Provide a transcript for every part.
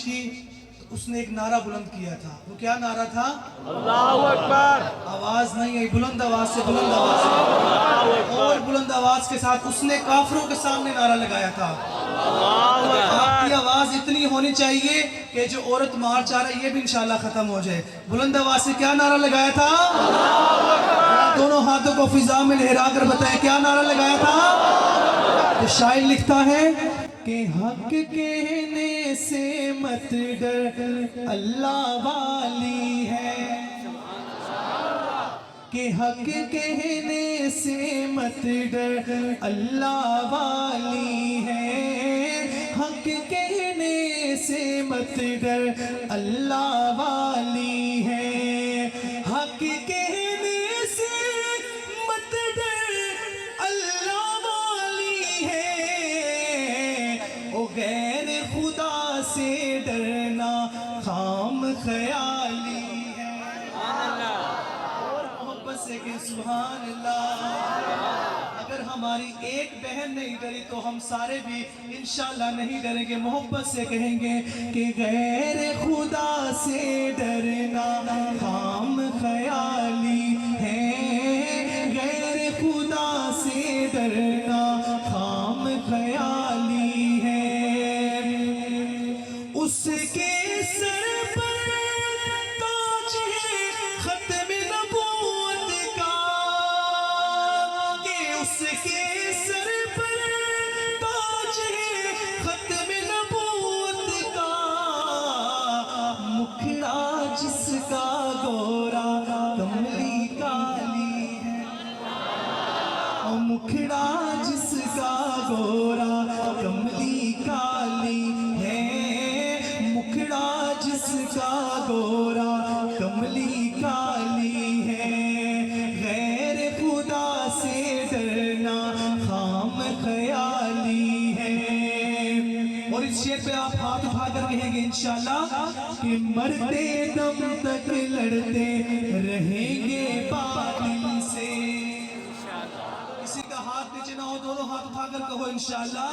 کی تو اس نے ایک نعرہ بلند کیا تھا. وہ کیا نعرہ تھا؟ اللہ اکبر. آواز نہیں ہے، بلند آواز سے، بلند آواز سے اور بلند آواز کے ساتھ اس نے کافروں کے سامنے نعرہ لگایا تھا. آپ کی آواز اتنی ہونی چاہیے کہ جو عورت مار چاہ رہا ہے یہ بھی انشاءاللہ ختم ہو جائے. بلند آواز سے کیا نعرہ لگایا تھا؟ دونوں ہاتھوں کو فضا میں لہرا کر بتائیں کیا نعرہ لگایا تھا؟ تو شاعر لکھتا ہے کہ حق کہنے سے مت ڈر اللہ والی ہے، کہ حق کہنے سے مت ڈر اللہ والی ہے، حق کہنے سے مت ڈر اللہ والی ہے، حق کہنے سے مت ڈر اللہ والی ہے، او غیر خدا سے ڈرنا خام خیالی ہے. اور محبت سے کہ سبحان اللہ. اگر ہماری ایک بہن نہیں ڈری تو ہم سارے بھی انشاءاللہ نہیں ڈریں گے. محبت سے کہیں گے کہ غیر خدا سے ڈرنا خام خیالی ہے، غیر خدا سے ڈرنا خام خیالی ہے. اس کے سر پر تاج ہے ختم نبوت کا، کہ اس کے سر پر تاج ہے ختم نبوت کا، مکھڑا جس کا گورا کملی کالی ہے، اور مکھڑا جس کا گورا کملی کالی ہے، مکھڑا جس کا گورا کملی کالی ہے، غیر خدا سے ڈرنا خام خیالی ہے. اور اس شعر پہ آپ ہاتھ اٹھا کر کہیں گے انشاءاللہ کہ مرتے دم تک لڑتے رہیں گے باطل سے. کسی کا ہاتھ نیچے نہ ہو، دونوں ہاتھ اٹھا کر کہو انشاءاللہ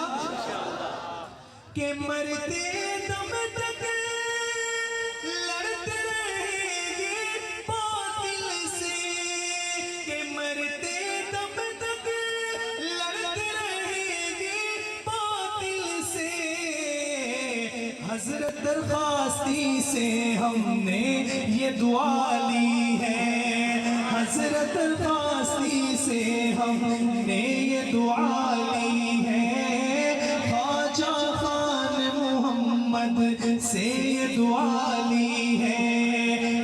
کہ مرتے دم تک لڑتے رہیں گے باطل سے، کہ مرتے دم تک لڑتے رہیں گے باطل سے. حضرت درخواستی سے ہم نے یہ دعا لی ہے، حضرت درخواستی سے ہم نے یہ دعا لی ہے، خواجہ خان محمد سے یہ دعا لی ہے،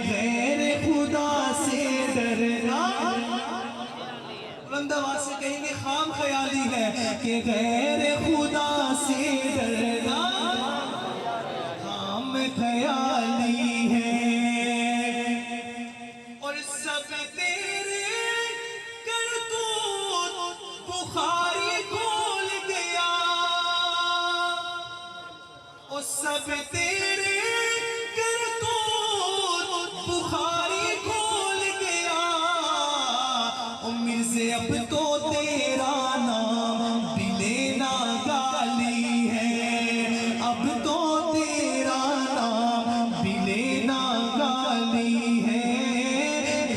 غیر خدا سے ڈرنا. بلند آواز سے کہیں گے خام خیالی ہے، کہ غیر خدا سے ڈرنا خام خیالی ہے. اور سب تیرے کرتوت بخاری کھول گیا، اور سب تیرے کرتوت بخاری کھول گیا، اور مرزے اب تو تیرا نام بھی لینا گالی ہے، اب تو تیرا نام بھی لینا گالی ہے،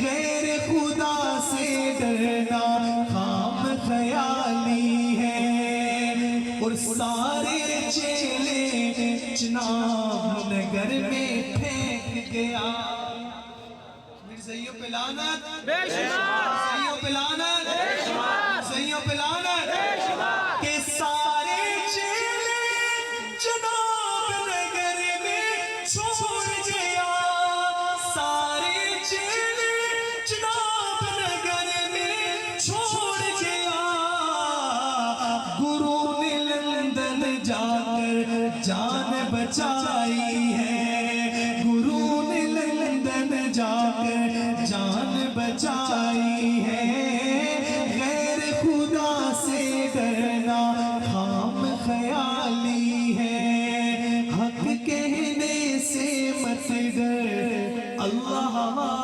غیر خدا سے ڈرنا خام خیالی ہے. اور سارے چیلے چناب نگر میں پھینک گیا. مرزائیوں پہ لعنت، مرزائیوں پہ لعنت، مرزائیوں پہ لعنت، کہ سارے چیلے چناب نگر میں چھوڑ گیا، سارے چیلے چناب نگر میں چھوڑ گیا. گرو نے لندن جا کر جان بچائی ہے،